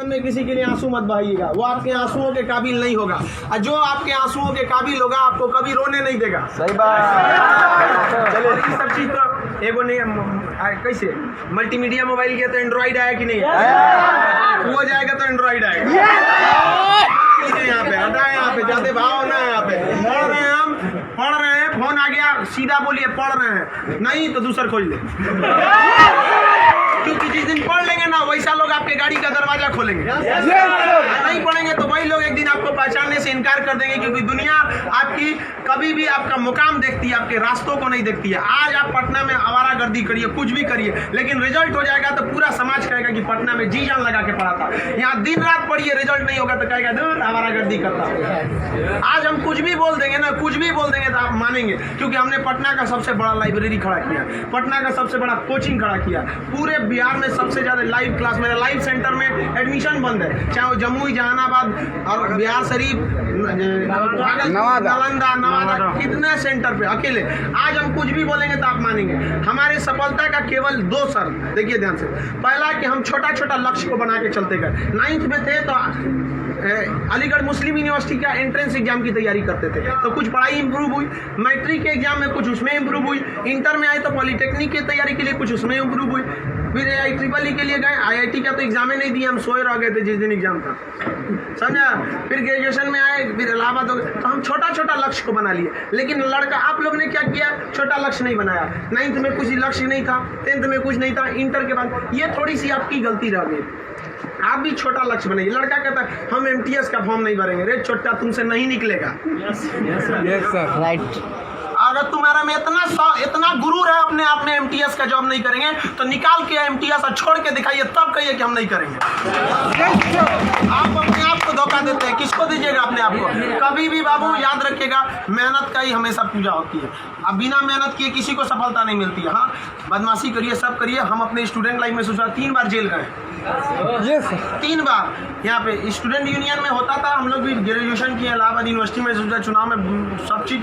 जीवन में किसी के लिए आंसू मत बहाइएगा, वो आपके आंसुओं के काबिल नहीं होगा, और जो आपके आंसुओं के काबिल होगा आपको कभी रोने नहीं देगा। सही बात। चलो ये सब चीज तो एगो नहीं कैसे मल्टीमीडिया मोबाइल किया तो एंड्रॉइड आया कि नहीं, वो जाएगा तो एंड्रॉइड आएगा। यहाँ पे हटा, यहाँ पे जाते भाव ना, यहाँ पे पढ़ रहे हैं, हम पढ़ रहे हैं, फोन आ गया सीधा बोलिए पढ़ रहे हैं, नहीं तो दूसरा खोल ले। क्योंकि जिस दिन पढ़ लेंगे ना वैसा लोग आपके गाड़ी का दरवाजा खोलेंगे, नहीं पढ़ेंगे तो वही लोग एक दिन आपको पहचानने से इनकार कर देंगे। क्योंकि दुनिया आपकी कभी भी आपका मुकाम देखती है, आपके रास्तों को नहीं देखती है। आज आप पटना में आवारागर्दी करिए, कुछ भी करिए, लेकिन रिजल्ट हो जाएगा तो पूरा समाज कहेगा कि पटना में जी जान लगा के पढ़ा था। यहाँ दिन रात पढ़िए, रिजल्ट नहीं होगा तो कहेगा दूर आवारागर्दी करता। आज हम कुछ भी बोल देंगे ना, कुछ भी बोल देंगे तो आप मानेंगे, क्योंकि हमने पटना का सबसे बड़ा लाइब्रेरी खड़ा किया, पटना का सबसे बड़ा कोचिंग खड़ा किया, पूरे बिहार में सबसे ज्यादा लाइव क्लास, मेरा लाइव सेंटर में एडमिशन बंद है, चाहे वो जमुई, जहानाबाद और बिहार शरीफ, नालंदा, नवादा, कितने सेंटर पे अकेले। आज हम कुछ भी बोलेंगे तो आप मानेंगे। हमारे सफलता का केवल 2 शर्त, देखिए ध्यान से। पहला कि हम छोटा छोटा लक्ष्य को बना के चलते गए। 9th में थे तो अलीगढ़ मुस्लिम यूनिवर्सिटी का एंट्रेंस एग्जाम की तैयारी करते थे, तो कुछ पढ़ाई इंप्रूव हुई, मैट्रिक के एग्जाम में कुछ उसमें इंप्रूव हुई, इंटर में आए तो पॉलिटेक्निक की तैयारी के लिए कुछ उसमें इंप्रूव हुई, फिर IEEE के लिए गए, IIT का तो एग्जाम ही नहीं दिया, हम सोए रह गए थे जिस दिन एग्जाम था, समझा। फिर ग्रेजुएशन में आए, फिर इलाहाबाद हो गए, तो हम छोटा छोटा लक्ष्य को बना लिए। लेकिन लड़का, आप लोग ने क्या किया, छोटा लक्ष्य नहीं बनाया। 9th में कुछ लक्ष्य नहीं था, 10th में कुछ नहीं था, इंटर के बाद ये थोड़ी सी आपकी गलती रह गई। आप भी छोटा लक्ष्य बनाइए। लड़का कहता है हम MTS का फॉर्म नहीं भरेंगे, रे छोटा तुमसे नहीं निकलेगा। Yes sir, right. अगर तुम्हारा में इतना गुरूर है अपने आप में, MTS का जॉब नहीं करेंगे तो निकाल के MTS और छोड़ के दिखाइए, तब कहिए कि हम नहीं करेंगे। आप अपने आप को धोखा देते हैं, किसको दीजिएगा अपने आप को। कभी भी बाबू याद रखिएगा, मेहनत का ही हमेशा पूजा होती है। अब बिना मेहनत किए किसी को सफलता नहीं मिलती है। हाँ, बदमाशी करिए, सब करिए। हम अपने स्टूडेंट लाइफ में सोचा 3 बार जेल गए, 3 बार। यहाँ पे स्टूडेंट यूनियन में होता था, हम लोग भी ग्रेजुएशन किए इलाहाबाद यूनिवर्सिटी में, सोचा चुनाव में सब चीज़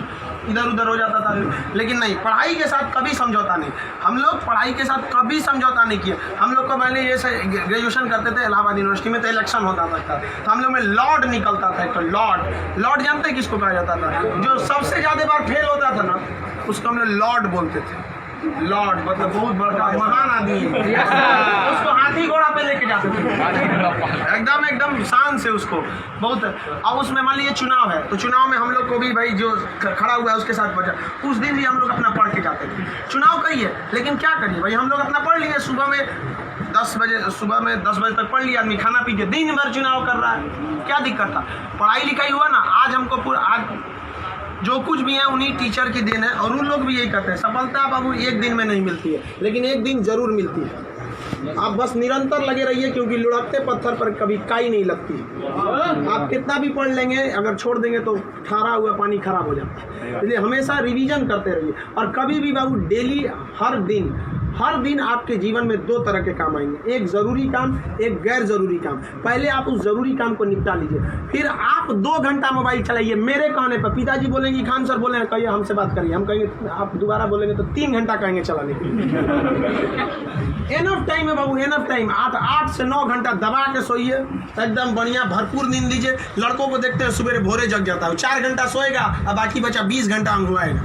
इधर उधर हो जाता था, लेकिन नहीं, पढ़ाई के साथ कभी समझौता नहीं। हम लोग पढ़ाई के साथ कभी समझौता नहीं किए। हम लोग को पहले ये ग्रेजुएशन करते थे इलाहाबाद यूनिवर्सिटी में, तो इलेक्शन होता था तो हम लोग में लॉर्ड निकलता था। तो लॉर्ड जानते हैं किसको कहा जाता था? जो सबसे ज़्यादा बार फेल होता था ना, उसको हम लोग लॉर्ड बोलते थे। लॉर्ड मतलब बहुत बड़ा महान आदमी, उसको हाथी घोड़ा पे लेके जाते थे, एकदम शान से उसको बहुत। अब उसमें मान लीजिए चुनाव है, तो चुनाव में हम लोग को भी भाई जो खड़ा हुआ है उसके साथ बचा, उस दिन भी हम लोग अपना पढ़ के जाते थे। चुनाव करिए, लेकिन क्या करिए भाई, हम लोग अपना पढ़ लिए। सुबह में 10 बजे तक पढ़ लिया आदमी, खाना पी के दिन भर चुनाव कर रहा है, क्या दिक्कत था? पढ़ाई लिखाई हुआ ना। आज हमको आज जो कुछ भी है उन्हीं टीचर की देन है, और उन लोग भी यही करते हैं। सफलता बाबू एक दिन में नहीं मिलती है, लेकिन एक दिन जरूर मिलती है। आप बस निरंतर लगे रहिए, क्योंकि लुढ़कते पत्थर पर कभी काई नहीं लगती। आप कितना भी पढ़ लेंगे, अगर छोड़ देंगे तो ठहरा हुआ पानी खराब हो जाता है। इसलिए हमेशा रिवीजन करते रहिए, और कभी भी बाबू डेली, हर दिन आपके जीवन में 2 तरह के काम आएंगे, एक जरूरी काम, एक गैर जरूरी काम। पहले आप उस जरूरी काम को निपटा लीजिए, फिर आप 2 घंटा मोबाइल चलाइए। मेरे कहने पर पिताजी बोलेंगे, खान सर बोलेंगे कहिए हमसे बात करिए, हम कहेंगे, आप दोबारा बोलेंगे तो 3 घंटा कहेंगे चलाने के लिए। एनफ टाइम है बाबू, एनफ टाइम। 8 से 9 घंटा दबा के सोइए, एकदम बढ़िया भरपूर नींद लीजिए। लड़कों को देखते हैं सुबह भोरे जग जाता है, 4 घंटा सोएगा और बाकी बचा 20 घंटा अंगुआएगा।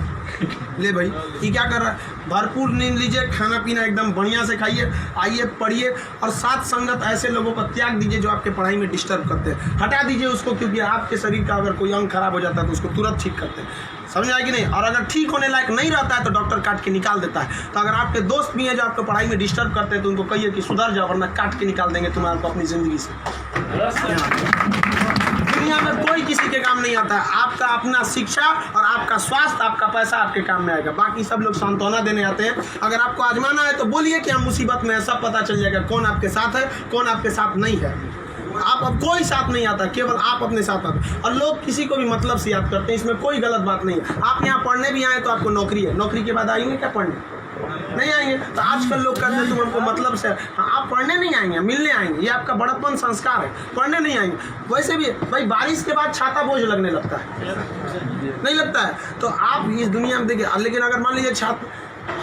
ले भाई, ये क्या कर रहा है? भरपूर नींद लीजिए, खाना पीना एकदम बढ़िया से खाइए, आइए पढ़िए, और साथ संगत ऐसे लोगों को त्याग दीजिए जो आपके पढ़ाई में डिस्टर्ब करते हैं। हटा दीजिए उसको, क्योंकि आपके शरीर का अगर कोई अंग खराब हो जाता है तो उसको तुरंत ठीक करते हैं, समझ आए कि नहीं? और अगर ठीक होने लायक नहीं रहता है तो डॉक्टर काट के निकाल देता है। तो अगर आपके दोस्त भी हैं जो आपको पढ़ाई में डिस्टर्ब करते हैं, तो उनको कहिए कि सुधर जाओ, वरना काट के निकाल देंगे तुम्हारे को अपनी ज़िंदगी से। दुनिया में कोई किसी के काम नहीं आता है। आपका अपना शिक्षा और आपका स्वास्थ्य, आपका पैसा आपके काम में आएगा। बाकी सब लोग सांत्वना देने आते हैं। अगर आपको आजमाना है तो बोलिए कि हम मुसीबत में है, सब पता चल जाएगा कौन आपके साथ है, कौन आपके साथ नहीं है। आप अब कोई साथ नहीं आता, केवल आप अपने साथ आते। और लोग किसी को भी मतलब से याद करते हैं, इसमें कोई गलत बात नहीं है। आप यहाँ पढ़ने भी आए तो आपको नौकरी है, नौकरी के बाद आएंगे क्या पढ़ने? नहीं आएंगे। तो आजकल लोग कहते हैं तुम हमको मतलब से, हाँ, आप पढ़ने नहीं आएंगे, मिलने आएंगे। ये आपका बड़प्पन संस्कार है, पढ़ने नहीं आएंगे। वैसे भी भाई बारिश के बाद छाता बोझ लगने लगता है, नहीं लगता है? तो आप इस दुनिया में देखिए, लेकिन अगर मान लीजिए छात्र,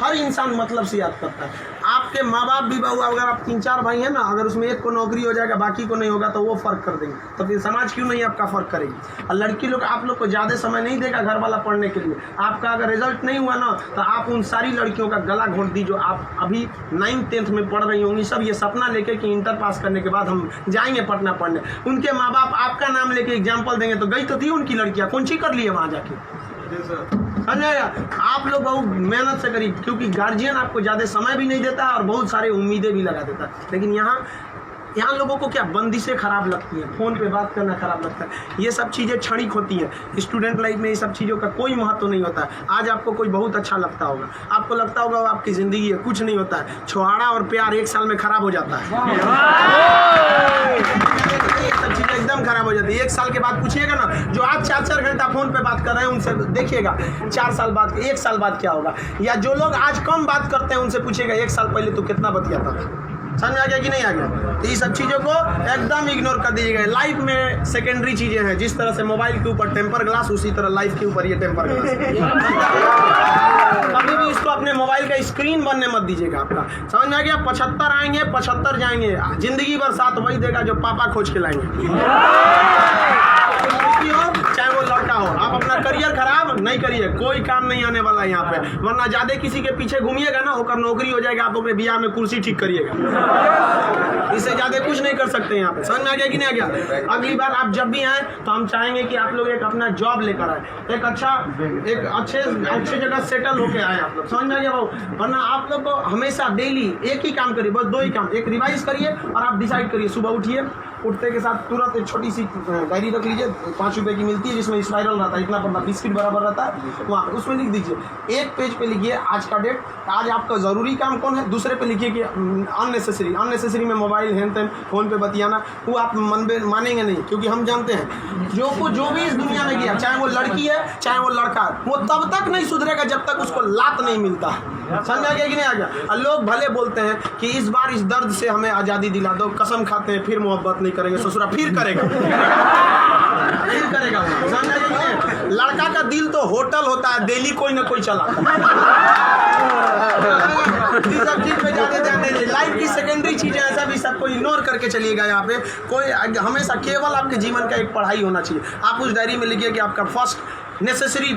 हर इंसान मतलब से याद करता है। आप आपके माँ बाप भी बहु, अगर आप 3-4 भाई हैं ना, अगर उसमें एक को नौकरी हो जाएगा बाकी को नहीं होगा तो वो फ़र्क कर देंगे, तो फिर समाज क्यों नहीं आपका फ़र्क करेगी। और लड़की लोग आप लोग को ज़्यादा समय नहीं देगा घर वाला पढ़ने के लिए। आपका अगर रिजल्ट नहीं हुआ ना तो आप उन सारी लड़कियों का गला घोंट दी जो आप अभी 9th-10th में पढ़ रही होंगी, सब ये सपना लेके कि इंटर पास करने के बाद हम जाएंगे पटना पढ़ने। उनके माँ बाप आपका नाम लेके एग्जाम्पल देंगे तो गई तो थी उनकी लड़कियाँ, कौन सी कर लिए वहाँ जाके। आप लोग बहुत मेहनत से करिए, क्योंकि गार्जियन आपको ज़्यादा समय भी नहीं देता है और बहुत सारे उम्मीदें भी लगा देता है। लेकिन यहाँ लोगों को क्या बंदिशें खराब लगती हैं, फ़ोन पे बात करना खराब लगता है। ये सब चीज़ें क्षणिक होती हैं। स्टूडेंट लाइफ में ये सब चीज़ों का कोई महत्व नहीं होता है। आज आपको कोई बहुत अच्छा लगता होगा, आपको लगता होगा वो आपकी ज़िंदगी है, कुछ नहीं होता है। छुहाड़ा और प्यार 1 साल में खराब हो जाता है। सब चीज़ें एकदम खराब हो जाती है। 1 साल के बाद पूछिएगा ना, जो आज 4-4 घंटा फ़ोन पे बात कर रहे हैं उनसे देखिएगा 4 साल बाद 1 साल बाद क्या होगा। या जो लोग आज कम बात करते हैं उनसे पूछिएगा 1 साल पहले तो कितना बतियाता था। समझ आ गया कि नहीं आ गया। तो ये सब चीज़ों को एकदम इग्नोर कर दीजिएगा। लाइफ में सेकेंडरी चीज़ें हैं, जिस तरह से मोबाइल के ऊपर टेम्पर ग्लास, उसी तरह लाइफ के ऊपर ये टेम्पर ग्लास। कभी भी इसको अपने मोबाइल का स्क्रीन बनने मत दीजिएगा आपका। समझ में आ गया। 75 आएंगे 75 जाएंगे, जिंदगी भर साथ वही देगा जो पापा खोज के लाएंगे। चाहे वो लड़का हो, आप अपना करियर खराब नहीं करिए, कोई काम नहीं आने वाला है यहाँ पे। वरना ज्यादा किसी के पीछे घूमिएगा ना, होकर नौकरी हो जाएगा, आप अपने बियाह में कुर्सी ठीक करिएगा। इससे ज्यादा कुछ नहीं कर सकते यहाँ पे। समझ में आ गया कि नहीं आ गया। अगली बार आप जब भी आए तो हम चाहेंगे कि आप लोग एक अपना जॉब लेकर आए, एक अच्छे जगह सेटल होके आए आप लोग। समझ में आ गया भाऊ। वरना आप लोग को हमेशा डेली एक ही काम करिए, बस 2 ही काम। एक रिवाइज करिए और आप डिसाइड करिए, सुबह उठिए, उठते के साथ तुरंत एक छोटी सी डायरी रख लीजिए, 5 रुपए की मिलती है, जिसमें स्पाइरल रहता है, इतना बड़ा बिस्किट बराबर रहता है, वहाँ पे उसमें लिख दीजिए। एक पेज पे लिखिए आज का डेट, आज आपका ज़रूरी काम कौन है। दूसरे पे लिखिए कि अननेसेसरी में मोबाइल हैन तैन फ़ोन पे बतियाना, वो आप मानेंगे नहीं, क्योंकि हम जानते हैं जो भी इस दुनिया में गया, चाहे वो लड़की है चाहे वो लड़का है, वो तब तक नहीं सुधरेगा जब तक उसको लात नहीं मिलता है। समझ आ गया कि नहीं आ गया। लोग भले बोलते हैं कि इस बार इस दर्द से हमें आज़ादी दिला दो, कसम खाते हैं फिर मोहब्बत नहीं करेंगे, ससुरा फिर करेगा। समझ आ गया कि नहीं। लड़का का दिल तो होटल होता है, डेली कोई ना कोई चलाता सब चीज पे ज्यादा ध्यान दीजिए। लाइफ की सेकेंडरी चीजें ऐसा भी सबको इग्नोर करके चलिएगा। यहाँ पे कोई हमेशा केवल आपके जीवन का एक पढ़ाई होना चाहिए। आप उस डायरी में लिखिए कि आपका फर्स्ट नेसेसरी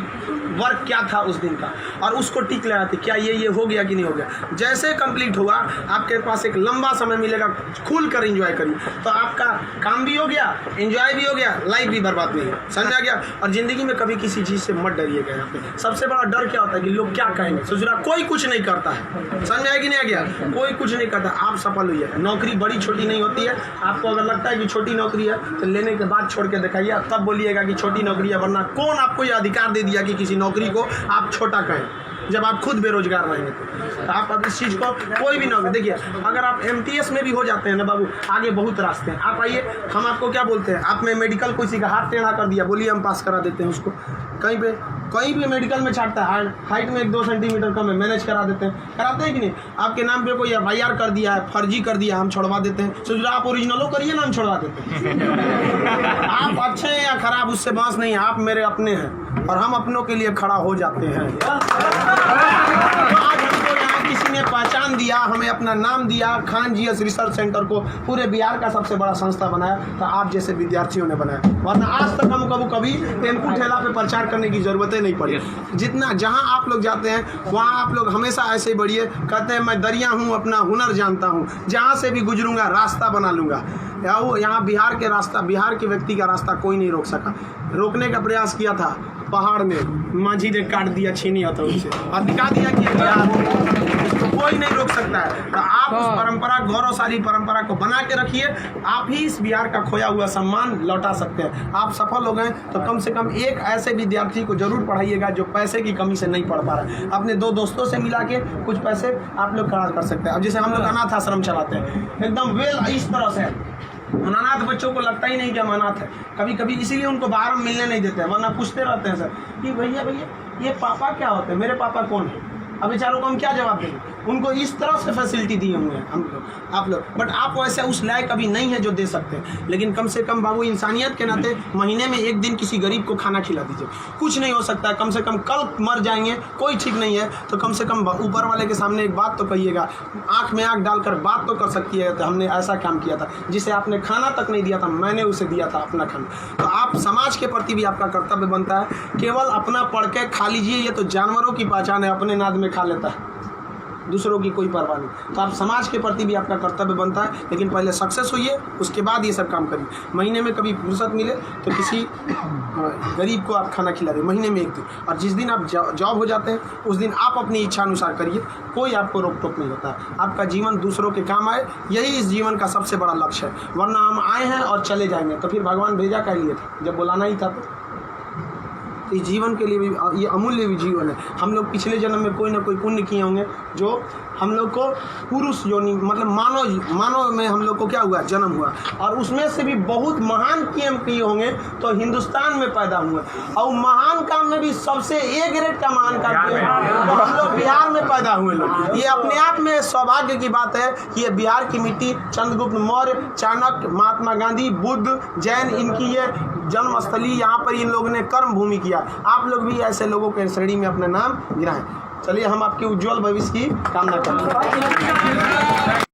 वर्क क्या था उस दिन का, और उसको टिक लगाते क्या ये हो गया कि नहीं हो गया। जैसे कंप्लीट हुआ आपके पास एक लंबा समय मिलेगा, खुल कर एंजॉय करिए, तो आपका काम भी हो गया, एंजॉय भी हो गया, लाइफ भी बर्बाद नहीं है। समझ आ गया। और जिंदगी में कभी किसी चीज़ से मत डरिएगा। यहाँ पे सबसे बड़ा डर क्या होता है कि लोग क्या कहेंगे। ससुरा कोई कुछ नहीं करता है। समझ आया कि नहीं आ गया। कोई कुछ नहीं करता, आप सफल हुई है। नौकरी बड़ी छोटी नहीं होती है। आपको अगर लगता है कि छोटी नौकरी है तो लेने के बाद छोड़ के दिखाइए, तब बोलिएगा कि छोटी नौकरी है। वरना कौन आपको अधिकार दे दिया कि किसी नौकरी को आप छोटा कहें, जब आप खुद बेरोजगार रहेंगे तो आप अब इस चीज़ को कोई भी नौकरी देखिए। अगर आप MTS में भी हो जाते हैं ना बाबू, आगे बहुत रास्ते हैं। आप आइए, हम आपको क्या बोलते हैं, आप में मेडिकल किसी का हाथ टेढ़ा कर दिया, बोलिए हम पास करा देते हैं उसको। कहीं भी मेडिकल में छाटता है, हाइट में 1-2 सेंटीमीटर कम है, मैनेज करा देते हैं। कराते हैं कि नहीं। आपके नाम पे कोई FIR कर दिया है, फर्जी कर दिया, हम छोड़वा देते हैं। सोच आप ओरिजिनलो करिए ना, हम छोड़वा देते हैं। आप अच्छे हैं या खराब उससे बात नहीं है, आप मेरे अपने हैं और हम अपनों के लिए खड़ा हो जाते हैं। आज हमको यहाँ किसी ने पहचान दिया, हमें अपना नाम दिया, खान GS रिसर्च सेंटर को पूरे बिहार का सबसे बड़ा संस्था बनाया, तो आप जैसे विद्यार्थियों ने बनाया। वरना आज तक हम कभी टेम्पू ठेला पे प्रचार करने की जरूरत नहीं पड़ी। जितना जहाँ आप लोग जाते हैं वहाँ आप लोग हमेशा ऐसे ही बढ़िए। कहते हैं मैं दरिया हूँ, अपना हुनर जानता हूँ, जहाँ से भी गुजरूंगा रास्ता बना लूँगा। यहाँ बिहार के व्यक्ति का रास्ता कोई नहीं रोक सका। रोकने का प्रयास किया था, पहाड़ में माझी ने काट दिया छीनी हथौड़ी से और दिखा दिया कि इसको कोई नहीं रोक सकता है। तो आप उस परंपरा, गौरवशाली परंपरा को बना के रखिए। आप ही इस बिहार का खोया हुआ सम्मान लौटा सकते हैं। आप सफल हो गए तो कम से कम एक ऐसे विद्यार्थी को जरूर पढ़ाइएगा जो पैसे की कमी से नहीं पढ़ पा रहा है। अपने 2 दोस्तों से मिला के कुछ पैसे आप लोग खर्च कर सकते हैं। अब जैसे हम लोग अनाथ आश्रम चलाते हैं, एकदम इस तरह से अनाथ बच्चों को लगता ही नहीं कि हम अनाथ है। कभी कभी इसीलिए उनको बाहर हम मिलने नहीं देते हैं, वरना पूछते रहते हैं सर कि भैया ये पापा क्या होते हैं, मेरे पापा कौन है। अब बेचारों को हम क्या जवाब देंगे। उनको इस तरह से फैसिलिटी दी होंगे हम लोग आप लोग, बट आप वैसे उस लायक अभी नहीं है जो दे सकते हैं। लेकिन कम से कम बाबू इंसानियत के नाते महीने में एक दिन किसी गरीब को खाना खिला दीजिए। कुछ नहीं हो सकता है, कम से कम कल मर जाएंगे, कोई ठीक नहीं है, तो कम से कम ऊपर वाले के सामने एक बात तो कहिएगा, आँख में आँख डालकर बात तो कर सकती है, तो हमने ऐसा काम किया था, जिसे आपने खाना तक नहीं दिया था, मैंने उसे दिया था अपना खाना। तो आप समाज के प्रति भी आपका कर्तव्य बनता है। केवल अपना पढ़ के खा लीजिए, ये तो जानवरों की पहचान है, अपने नाद में खा लेता है, दूसरों की कोई परवाह नहीं। तो आप समाज के प्रति भी आपका कर्तव्य बनता है, लेकिन पहले सक्सेस होइए, उसके बाद ये सब काम करिए। महीने में कभी फुर्सत मिले तो किसी गरीब को आप खाना खिला दें, महीने में एक दिन। और जिस दिन आप जॉब हो जाते हैं उस दिन आप अपनी इच्छा अनुसार करिए, कोई आपको रोक टोक नहीं होता। आपका जीवन दूसरों के काम आए, यही इस जीवन का सबसे बड़ा लक्ष्य है। वरना हम आए हैं और चले जाएंगे, तो फिर भगवान भेजा क्या लिए थे जब बुलाना ही था। तो इस जीवन के लिए भी ये अमूल्य भी जीवन है। हम लोग पिछले जन्म में कोई ना कोई पुण्य किए होंगे जो हम लोग को पुरुष योनि मतलब मानव में हम लोग को क्या हुआ, जन्म हुआ, और उसमें से भी बहुत महान काम किए होंगे तो हिंदुस्तान में पैदा हुए। और महान काम में भी सबसे ए ग्रेड का महान काम किए तो हम लोग बिहार में पैदा हुए लोग। ये अपने आप में सौभाग्य की बात है कि ये बिहार की मिट्टी, चंद्रगुप्त मौर्य, चाणक्य, महात्मा गांधी, बुद्ध, जैन, इनकी ये जन्मस्थली, यहाँ पर इन लोगों ने कर्म भूमि किया। आप लोग भी ऐसे लोगों के श्रेणी में अपना नाम गिराएं। चलिए हम आपके उज्जवल भविष्य की कामना करते हैं।